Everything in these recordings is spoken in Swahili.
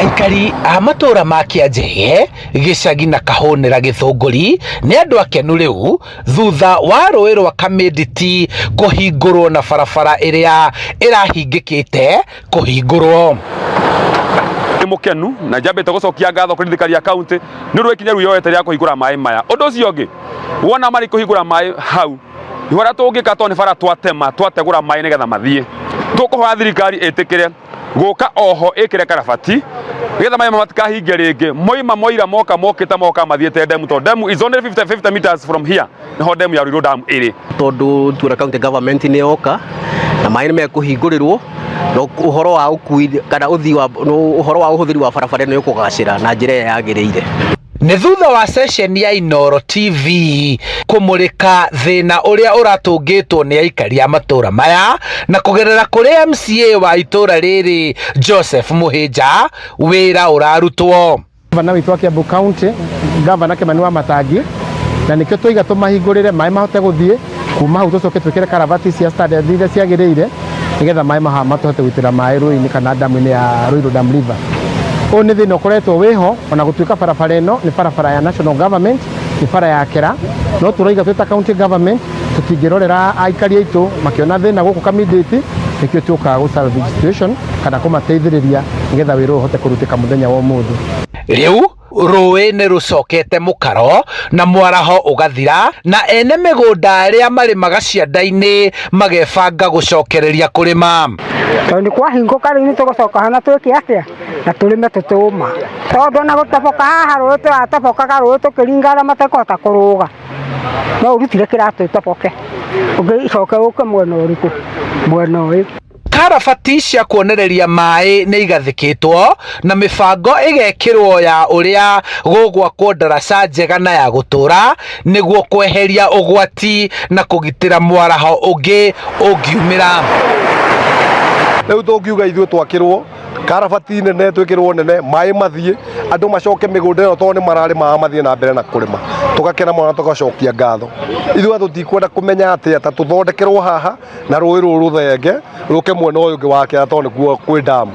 Aikari a matura ma Kĩanjege, Gĩcagi na Kahũnĩra Gĩthũngũri nĩ andũ akenu rĩu thutha wa rũĩ rwa Kamĩndĩti kũhingũrwo na barabara ĩrĩa ĩrahingĩkĩte kũhingũrwo. Mukenu na njambĩte gũcokia ngatho kũrĩ thirikari ya kaunti nĩ ũndũ ikinya rĩu yoete rĩa kũhingũra maĩ maya. Ũndũ ũcio ũngĩ wona marĩ kũhingũra maĩ hau ihora tũngĩka tondũ nĩ bara twategũra maĩ nĩgetha mathiĩ. Tũkũhoya thirikari ĩtĩkĩre gũka oho ĩkĩre karabati nĩgetha maĩ matikahinge rĩngĩ. Moira moka mokĩte moka mathiĩte ndemu tondũ ndemu is only 50 meters from here nĩho ndemu ya Ruiru Dam ĩrĩ. Tondũ Tura County Government nĩ yoka na maĩ nĩ mekũhingũrĩrwo uhoro wa ukui kana uhoro wa ũhũthĩri wa barabara nĩ ũkũgacĩra na njĩra ĩrĩa yagĩrĩire. Nĩ thutha wa session ya Inooro TV kũmũrĩka thĩna ũrĩa ũratũngĩtwo nĩ aikari a matũra maya na kũgerera kũrĩ MCA wa itũra rĩrĩ Joseph Mũhĩnja wĩra ũrarutwo. Gavana witũ wa Kiambu County, Gavana Kimani Wamatangi, na nĩkĩo tũiga tũmahingũrĩre maĩ mahote gũthiĩ kuma hau tũcoke twĩkĩre karavati cia standard iria ciagĩrĩire nĩgetha maĩ maha matũhote gũitĩra maĩ rũĩ-inĩ kana damu-inĩ ya Ruiru Dam River. Ũũ nĩ thĩna ũkoretwo wĩho ona gũtuĩka barabara ĩno nĩ barabara ya national government, nĩ bara ya kĩra, no tũraiga twĩta county government tũtingĩrorera aikari aitũ makĩona thĩna gũkũ Kamĩndĩti, nĩkĩo tũkaga gũ-salvage situation kana kũmateithĩrĩria nĩgetha wĩra ũyũ ũhote kũrutĩka mũthenya wa ũmũthĩ. Rĩu rũĩ nĩ rũcokete mũkaro na mwaraho ũgathira na ene mĩgũnda arĩa marĩmaga cianda-inĩ magebanga gũcokereria kũrĩma. Tondũ kwahingũka rĩu nĩtũgũcoka hana twĩke atĩa na tũrĩme tũtũma. Tondũ na gũtoboka haha rũĩ tũratobokaga rũĩ tũkĩringa arĩa matekũhota kũrũga. No ũrutire kĩratũ ũtoboke. Ũgĩcoke ũke mwena ũrĩkũ? Mwena ũyũ. Karabati cia kuonereria maĩ nĩ igathĩkĩtwo na mĩbango ĩgekĩrwo ya ũrĩa gũgwakwo ndaraca njega na ya gũtũra nĩguo kweheria ũgwati na kũgitĩra mwaraho ũngĩ ũngiumĩra. Rĩu tũngiuga ithuĩ twakĩrwo karabati nene twĩkĩrwo nene maĩ mathiĩ andũ macoke mĩgũnda ĩno tondũ nĩ mararĩma mathiĩ na mbere na kũrĩma, tũgakena mũno tũgacokia ngatho. Ithuĩ tũtikwenda kũmenya atĩ ta tũthondekerwo haha na rũĩ rũrũ rũthenge rũke mwena ũyũ ũngĩ wa kĩara tondũ nĩkuo kwĩ damu.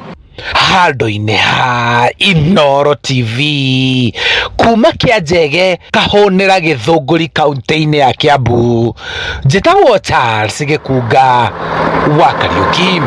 Handũ-inĩ ha Inooro TV kuma Kĩanjege, Kahũnĩra Gĩthũngũri kaunti-inĩ ya Kiambu, njĩtagwo Charles Gĩkunga wa Kariũki.